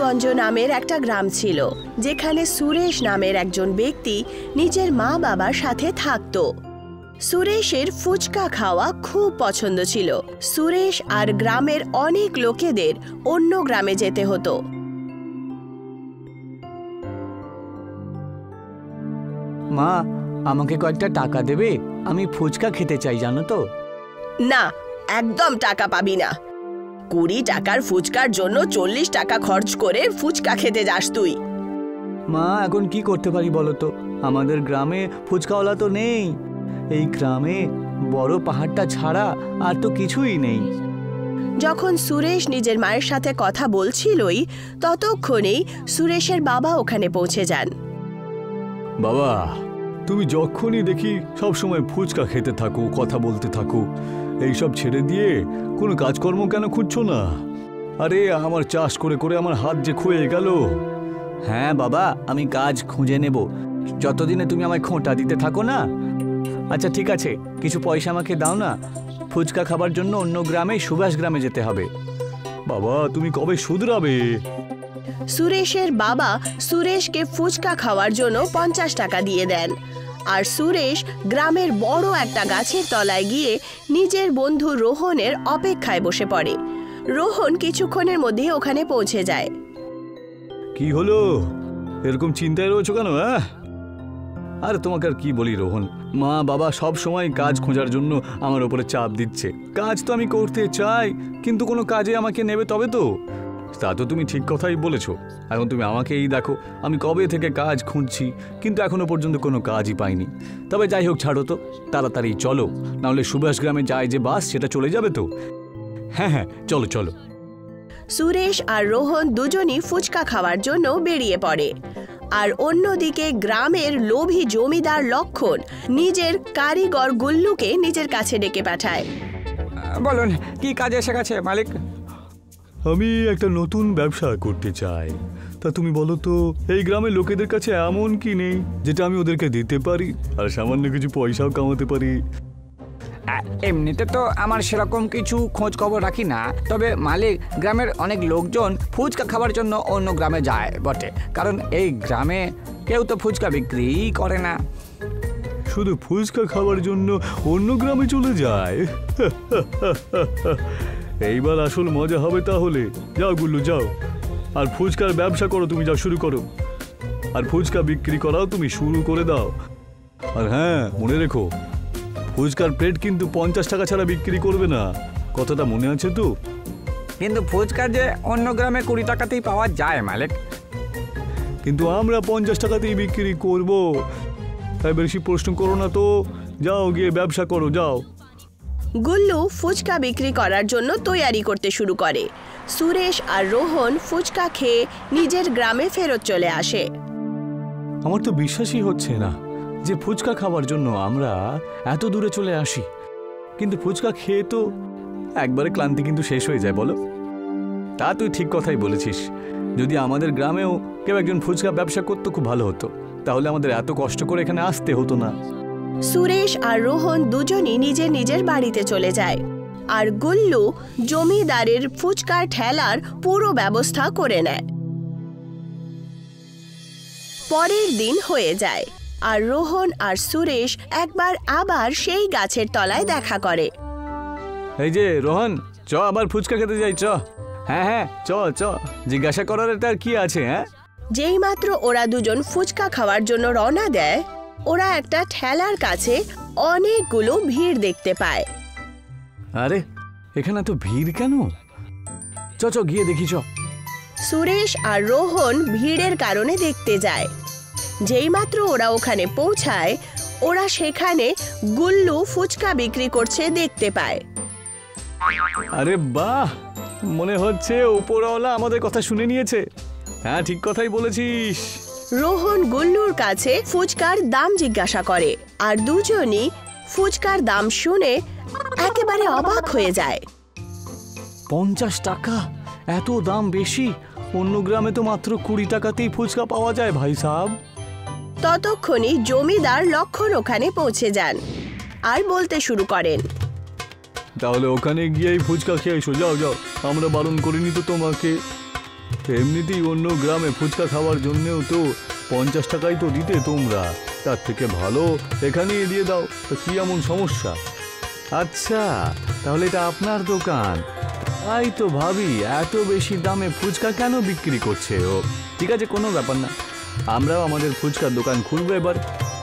রানীগঞ্জ নামের একটা গ্রাম ছিল, যেখানে সুরেশ নামের একজন ব্যক্তি নিজের মা বাবার সাথে থাকত। সুরেশের ফুচকা খাওয়া খুব পছন্দ ছিল। সুরেশ আর গ্রামের অনেক লোকেদের অন্য গ্রামে যেতে হতো। মা, আমাকে কয়েকটা টাকা দেবে? আমি ফুচকা খেতে চাই, জানো তো। না, একদম টাকা পাবি না। 20 টাকার ফুচকার জন্য 40 টাকা খরচ করে ফুচকা খেতে যাস তুই। মা, এখন কি করতে পারি বলো তো? আমাদের গ্রামে ফুচকাওয়ালা তো নেই। এই গ্রামে বড় পাহাড়টা ছাড়া আর তো কিছুই নেই। যখন সুরেশ নিজের মায়ের সাথে কথা বলছিলই, ততক্ষণেই সুরেশের বাবা ওখানে পৌঁছে যান। বাবা, তুমি যখনই দেখি সব সময় ফুচকা খেতে থাকো, কথা বলতে থাকো। এইসব ছেড়ে দিয়ে কোনো কাজকর্ম কেন খুঁজছো না? আরে আমার চাষ করে করে আমার হাত যে ক্ষয়ে গেল। হ্যাঁ বাবা, আমি কাজ খুঁজে নেব, যতদিনে তুমি আমায় খোঁটা দিতে থাকো না। আচ্ছা ঠিক আছে, কিছু পয়সা আমাকে দাও না। ফুচকা খাবার জন্য অন্য গ্রামে, সুভাষ গ্রামে যেতে হবে। বাবা, তুমি কবে শুধরাবে? সুরেশের বাবা সুরেশকে ফুচকা খাওয়ার জন্য 50 টাকা দিয়ে দেন, আর সুরেশ গ্রামের বড় একটা গাছের তলায় গিয়ে নিজের বন্ধু রোহনের অপেক্ষায় বসে পড়ে। রোহন কিছুক্ষণের মধ্যে ওখানে পৌঁছে যায়। কি হলো, এরকম চিন্তায় রয়েছো কেন? আরে তোমাকে আর কি বলি রোহন, মা বাবা সব সময় কাজ খোঁজার জন্য আমার উপরে চাপ দিচ্ছে। কাজ তো আমি করতে চাই, কিন্তু কোনো কাজে আমাকে নেবে তবে তো। তা তো তুমি ঠিক কথাই বলেছো। এখন তুমি আমাকে এই দেখো, আমি কবে থেকে কাজ খুঁজছি, কিন্তু এখনো পর্যন্ত কোনো কাজই পাইনি। তবে যাই হোক, ছাড়ো তো, তাড়াতাড়ি চলো, নাহলে সুভাষ গ্রামে যায় যে বাস, সেটা চলে যাবে তো। হ্যাঁ হ্যাঁ, চলো চলো। সুরেশ আর রোহন দুজনই ফুচকা খাওয়ার জন্য বেরিয়ে পড়ে। আর অন্যদিকে গ্রামের লোভী জমিদার লক্ষণ নিজের কারিগর গুল্লুকে নিজের কাছে ডেকে পাঠায়। বলুন, কি কাজে এসে গেছে মালিক? আমি একটা নতুন ব্যবসা করতে চাই। তা তুমি বলো তো, এই গ্রামের লোকেদের কাছে এমন কি নেই যেটা আমি ওদেরকে দিতে পারি আর সামান্য কিছু পয়সাও কামাতে পারি? এমনিতে তো আমার সেরকম কিছু খোঁজ খবর রাখি না, তবে মালিক, গ্রামের অনেক লোকজন ফুচকা খাওয়ার জন্য অন্য গ্রামে যায় বটে, কারণ এই গ্রামে কেউ তো ফুচকা বিক্রি করে না। শুধু ফুচকা খাওয়ার জন্য অন্য গ্রামে চলে যায়? এইবার আসল মজা হবে তাহলে। যাও গুল্লু, যাও, আর ফুচকার ব্যবসা করো, তুমি যাও, শুরু করো। আর ফুচকা বিক্রি করাও তুমি শুরু করে দাও। আর হ্যাঁ, মনে রেখো, ফুচকার প্লেট কিন্তু 50 টাকা ছাড়া বিক্রি করবে না, কথাটা মনে আছে তো? কিন্তু ফুচকা যে অন্য গ্রামে 20 টাকাতেই পাওয়া যায় মালিক। কিন্তু আমরা 50 টাকাতেই বিক্রি করব। তাই বেশি প্রশ্ন করো না তো, যাও গিয়ে ব্যবসা করো, যাও। গুল্লু ফুচকা বিক্রি করার জন্য তৈয়ারি করতে শুরু করে। সুরেশ আর রোহন ফুচকা খেয়ে নিজের গ্রামে ফেরত চলে আসে। আমার তো বিশ্বাসই হচ্ছে না যে ফুচকা খাওয়ার জন্য আমরা এত দূরে চলে আসি, কিন্তু ফুচকা খেয়ে তো একবারে ক্লান্তি কিন্তু শেষ হয়ে যায়, বলো? তা তুই ঠিক কথাই বলেছিস। যদি আমাদের গ্রামেও কেউ একজন ফুচকা ব্যবসা করতো, খুব ভালো হতো। তাহলে আমাদের এত কষ্ট করে এখানে আসতে হতো না। সুরেশ আর রোহন দুজনই নিজের নিজের বাড়িতে চলে যায়, আর গুল্লু জমিদারের ফুচকার ঠেলার পুরো ব্যবস্থা করে নেয়। পরের দিন হয়ে যায়, আর রোহন আর সুরেশ একবার আবার সেই গাছের তলায় দেখা করে। এই যে রোহন, চ আবার ফুচকা খেতে যাই, চ। হ্যাঁ হ্যাঁ, চ চ, জিজ্ঞাসা করার এটা কি আছে? হ্যাঁ, যেই মাত্র ওরা দুজন ফুচকা খাওয়ার জন্য রওনা দেয়, ওরা একটা ঠেলার কাছে অনেকগুলো ভিড় দেখতে পায়। আরে এখানে তো ভিড় কেন? চ চ, গিয়ে দেখি, চ। সুরেশ আর রোহন ভিড়ের কারণে দেখতে যায়। যেই মাত্র ওরা ওখানে পৌঁছায়, ওরা সেখানে গুল্লু ফুচকা বিক্রি করছে দেখতে পায়। আরে বাহ, মনে হচ্ছে উপরওয়ালা আমাদের কথা শুনে নিয়েছে। হ্যাঁ, ঠিক কথাই বলেছিস। রোহন গুল্লুর কাছে ফুচকার দাম জিজ্ঞাসা করে, আর দুজনই ফুচকার দাম শুনে একেবারে অবাক হয়ে যায়। 50 টাকা? এত দাম বেশি? অন্য গ্রামে তো মাত্র 20 টাকাতেই ফুচকা পাওয়া যায় ভাই সাহেব। ততক্ষণই জমিদার লক্ষণ ওখানে পৌঁছে যান আর বলতে শুরু করেন, তাহলে ওখানে গিয়েই ফুচকা খেয়ে এসো, যাও যাও, আমরা বারণ করিনি তো তোমাকে। এমনিতেই অন্য গ্রামে ফুচকা খাওয়ার জন্যও তো 50 টাকাই তো দিতে তোমরা, তার থেকে ভালো এখানেই দিয়ে দাও। তো কি এমন সমস্যা? আচ্ছা, তাহলে এটা আপনার দোকান। তাই তো ভাবি এত বেশি দামে ফুচকা কেন বিক্রি করছে ও। ঠিক আছে, কোনো ব্যাপার না, আমরাও আমাদের ফুচকার দোকান খুলবো এবার,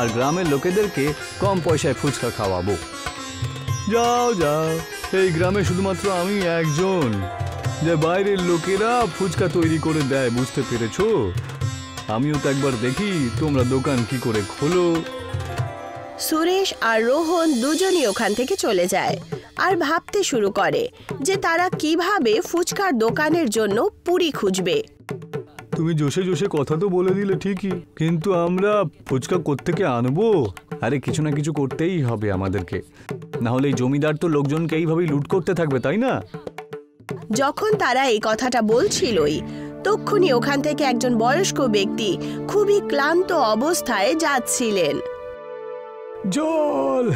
আর গ্রামের লোকেদেরকে কম পয়সায় ফুচকা খাওয়াবো। যাও যাও, এই গ্রামে শুধুমাত্র আমি একজন যে বাইরের লোকেরা ফুচকা তৈরি করে দেয়, বুঝতে পেরেছো? আমিও তো একবার দেখি তোমরা দোকান কি করে খোলো। সুরেশ আর রোহন দুজনই ওখান থেকে চলে যায় আর ভাবতে শুরু করে যে তারা কিভাবে ফুচকার দোকানের জন্য পুরি খুঁজবে। তুমি জোশে জোশে কথা তো বলে দিলে ঠিকই, কিন্তু আমরা ফুচকা কোত্থেকে আনবো? আরে কিছু না কিছু করতেই হবে আমাদেরকে, না হলে এই জমিদার তো লোকজনকে এইভাবেই লুট করতে থাকবে, তাই না? যখন তারা এই কথাটা বলছিলই তক্ষুনি ওখান থেকে একজন বয়স্ক ব্যক্তি খুবই ক্লান্ত অবস্থায় যাচ্ছিলেন। জল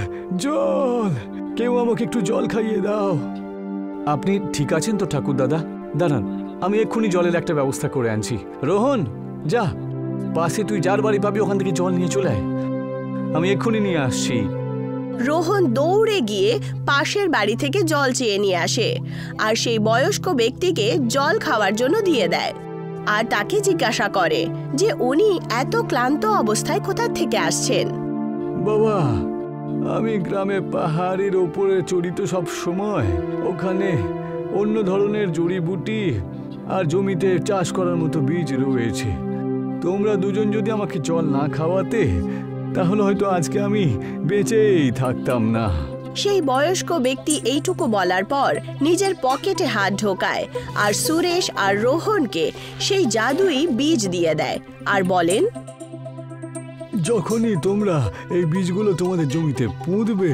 জল, কেউ আমাকে একটু জল খাইয়ে দাও। আপনি ঠিক আছেন তো ঠাকুর দাদা? দাঁড়ান, আমি এক্ষুনি জলের একটা ব্যবস্থা করে আনছি। রোহন, যা পাশে তুই যার বাড়ি পাবি ওখান থেকে জল নিয়ে চলে আয়, আমি এক্ষুনি নিয়ে আসছি। রোহন দৌড়ে গিয়ে পাশের বাড়ি থেকে জল চেয়ে নিয়ে আসে আর সেই বয়স্ক ব্যক্তিকে জল খাওয়ার জন্য দিয়ে দেয় আর তাকে জিজ্ঞাসা করে যে উনি এত ক্লান্ত অবস্থায় কোথা থেকে আসছেন। বাবা, আমি গ্রামে পাহাড়ের ওপরে চড়ি তো সব সময়, ওখানে অন্য ধরনের জড়িবুটি আর জমিতে চাষ করার মতো বীজ রয়েছে। তোমরা দুজন যদি আমাকে জল না খাওয়াতে তাহলে হয়তো আজকে আমি বেঁচেই থাকতাম না। সেই বয়স্ক ব্যক্তি এইটুকু বলার পর নিজের পকেটে হাত ঢোকায় আর সুরেশ আর রোহনকে সেই জাদুই বীজ দিয়ে দেয় আর বলেন, যখনই তোমরা এই বীজগুলো তোমাদের জমিতে পুঁতবে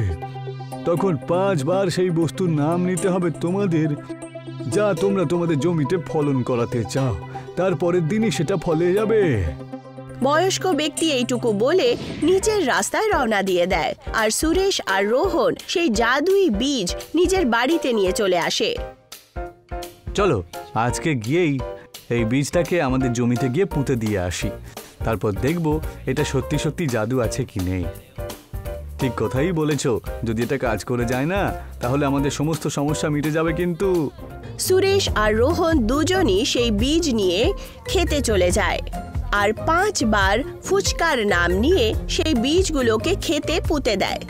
তখন 5 বার সেই বস্তুর নাম নিতে হবে তোমাদের, যা তোমরা তোমাদের জমিতে ফলন করাতে চাও। তারপরের দিনই সেটা ফলে যাবে। বয়স্ক ব্যক্তি এইটুকু বলে নিচের রাস্তায় রওনা দিয়ে দেয় আর সুরেশ আর রোহন সেই জাদুই বীজ নিজের বাড়িতে নিয়ে চলে আসে। চলো আজকে গিয়েই এই বীজটাকে আমাদের জমিতে গিয়ে পুঁতে দিয়ে আসি, তারপর দেখব এটা সত্যি সত্যি জাদু আছে কি নেই। ঠিক কথাই বলেছ, যদি এটা কাজ করে যায় না তাহলে আমাদের সমস্ত সমস্যা মিটে যাবে। কিন্তু সুরেশ আর রোহন দুজনই সেই বীজ নিয়ে খেতে চলে যায় আর 5 বার ফুচকার নাম নিয়ে সেই বীজগুলোকে খেতে পুঁতে দেয়।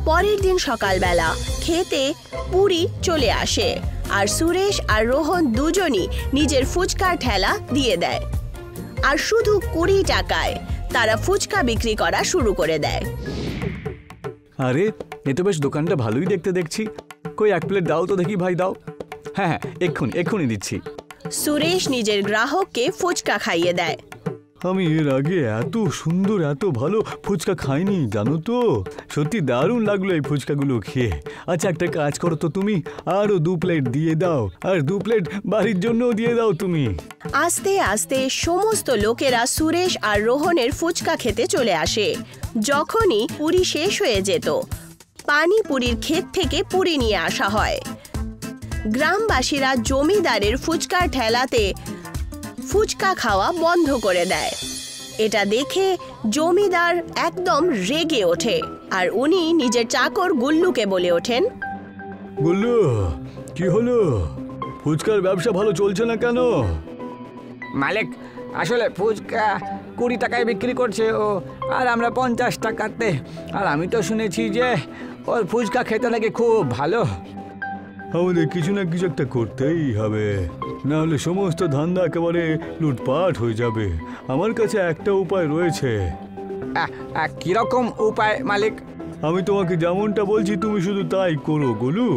পরের দিন সকালবেলা খেতে পুরি চলে আসে আর সুরেশ আর রোহন দুজনই নিজের ফুচকার ঠেলা দিয়ে দেয় আর শুধু 20 টাকায় তারা ফুচকা বিক্রি করা শুরু করে দেয়। আরে এ তো বেশ দোকানটা ভালোই দেখতে দেখছি। কই 1 প্লেট দাও তো দেখি ভাই, দাও। হ্যাঁ হ্যাঁ, এক্ষুনি দিচ্ছি। সুরেশ নিজের গ্রাহককে ফুচকা খাইয়ে দেয়। আমি এর আগে এত সুন্দর এত ভালো ফুচকা খাইনি, জানো তো। সত্যি দারুণ লাগলো এই ফুচকাগুলো খেয়ে। আচ্ছা একটা কাজ করো তো, তুমি আরো 2 প্লেট দিয়ে দাও, আর 2 প্লেট বাড়ির জন্য দিয়ে দাও তুমি। আস্তে আস্তে সমস্ত লোকেরা সুরেশ আর রোহনের ফুচকা খেতে চলে আসে। যখনই পুরি শেষ হয়ে যেত পানিপুরির ক্ষেত থেকে পুরি নিয়ে আসা হয়। গ্রামবাসীরা জমিদারের ফুচকার ঠেলাতে ফুচকা খাওয়া বন্ধ করে দেয়। এটা দেখে জমিদার একদম রেগে ওঠে আর উনি নিজের চাকর গুল্লুকে বলে ওঠেন, গুল্লু, কি হলো? ফুচকার ব্যবসা ভালো চলছে না কেন? মালিক, আসলে ফুচকা 20 টাকায় বিক্রি করছে ও, আর আমরা 50 টাকাতে। আর আমি তো শুনেছি যে ওর ফুচকা খেতে নাকি খুব ভালো। আমাদের কিছু না কিছু একটা করতেই হবে, না হলে সমস্ত ধান্দা একেবারে লুটপাট হয়ে যাবে। আমার কাছে একটা উপায় রয়েছে। কিরকম উপায় মালিক? আমি তোমাকে যেমনটা বলছি তুমি শুধু তাই করো গোলু,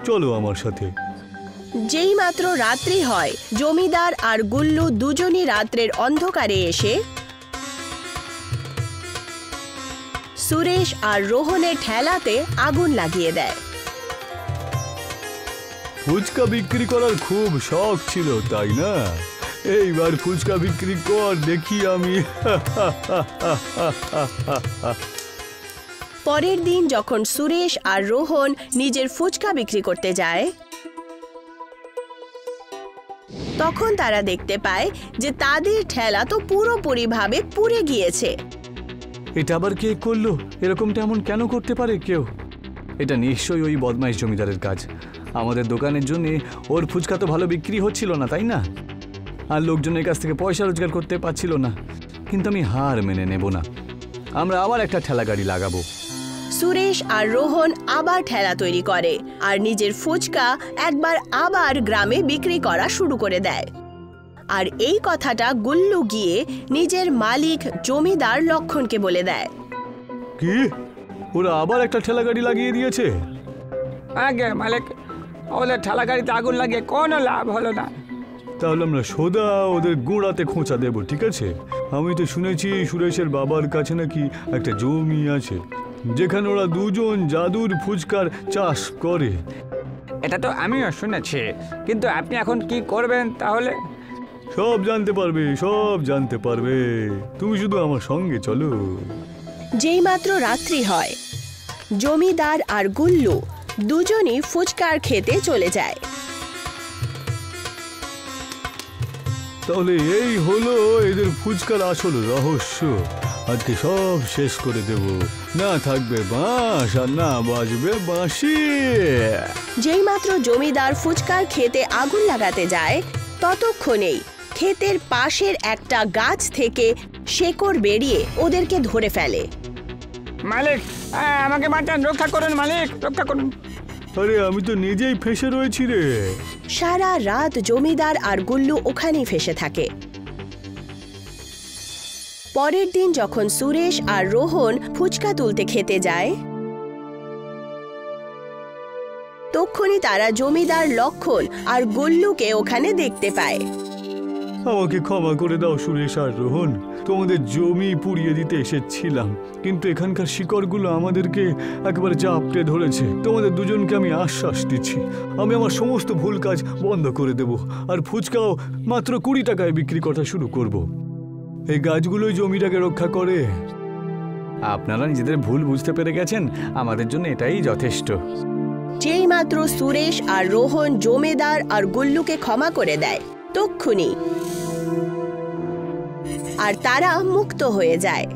চলো আমার সাথে। যেই মাত্র রাত্রি হয় জমিদার আর গুল্লু দুজনই রাত্রের অন্ধকারে এসে সুরেশ আর রোহনের ঠেলাতে আগুন লাগিয়ে দেয়। ফুচকা বিক্রি করার খুব শখ ছিল তাই না? এইবার ফুচকা বিক্রি কর দেখি আমি। পরের দিন যখন সুরেশ আর রোহন নিজের ফুচকা বিক্রি করতে যায় তখন তারা দেখতে পায় যে তাদের ঠেলা তো পুরোপুরিভাবে পুড়ে গিয়েছে। এটা আবার কে করলো? এরকমটা এমন কেন করতে পারে কেউ? এটা নিশ্চয়ই ওই বদমাইশ জমিদারের কাজ। আমাদের দোকানের জন্য ওর ফুচকা তো ভালো বিক্রি হচ্ছিল না, তাই না? আর লোকজনের কাছ থেকে পয়সা রোজগার করতে পারছিল না। কিন্তু আমি হার মেনে নেব না, আমরা আবার একটা ঠেলা গাড়ি লাগাবো। সুরেশ আর রোহন আবার ঠেলা তৈরি করে আর নিজের ফুচকা একবার আবার গ্রামে বিক্রি করা শুরু করে দেয়। আর এই কথাটা গুল্লু গিয়ে নিজের মালিক জমিদার লক্ষণকে বলে দেয়। কি, ওরা আবার একটা ঠেলা গাড়ি লাগিয়ে দিয়েছে? আগে মালিক, ওদের ঠেলা গাড়িতে আগুন লাগিয়ে কোনো লাভ হলো না। তাহলে আমরা সোজা ওদের গোড়াতে খোঁচা দেব, ঠিক আছে? আমি তো শুনেছি সুরেশের বাবার কাছে নাকি একটা জমি আছে যেখানে ওরা দুজন জাদুর ফুচকার চাষ করে। এটা তো আমিও শুনেছি, কিন্তু আপনি এখন কি করবেন তাহলে? সব জানতে পারবে, সব জানতে পারবে, তুমি শুধু আমার সঙ্গে চলো। যেই মাত্র রাত্রি হয়, জমিদার আর গুল্লু দুজনই ফুচকার খেতে চলে যায়। তাহলে এই হলো এদের ফুচকার আসল রহস্য। আজকে সব শেষ করে দেব, না থাকবে বাঁশ আর না বাজবে বাঁশি। যেই মাত্র জমিদার ফুচকার খেতে আগুন লাগাতে যায়, ততক্ষণেই ক্ষেতের পাশের একটা গাছ থেকে শেকড় বেরিয়ে ওদেরকে ধরে ফেলে। মালিক, আমাকে বাঁচান, রক্ষা করুন মালিক, রক্ষা করুন। আরে আমি তো নিজেই ফেঁসে রয়েছি রে। সারা রাত জমিদার আর গুল্লু ওখানেই ফেসে থাকে। পরের দিন যখন সুরেশ আর রোহন ফুচকা তুলতে খেতে যায়, তখনই তারা জমিদার লক্ষণ আর গুল্লুকে ওখানে দেখতে পায়। আমাকে ক্ষমা করে দাও সুরেশ আর রোহন, তোমাদের জমি পুড়িয়ে দিতে এসেছিলাম, কিন্তু এখানকার শিকড়গুলো আমাদেরকে একেবারে চাপটে ধরেছে। তোমাদের দুজনকে আমি আশ্বাস দিচ্ছি, আমি আমার সমস্ত ভুল কাজ বন্ধ করে দেব, আর ফুচকাও মাত্র 20 টাকায় বিক্রি করা শুরু করব। এই গাছগুলোই জমিটাকে রক্ষা করে। আপনারা নিজেদের ভুল বুঝতে পেরে গেছেন, আমাদের জন্য এটাই যথেষ্ট। যেই মাত্র সুরেশ আর রোহন জমিদার আর গুল্লুকে ক্ষমা করে দেয়, তক্ষুনি আর তারা মুক্ত হয়ে যায়।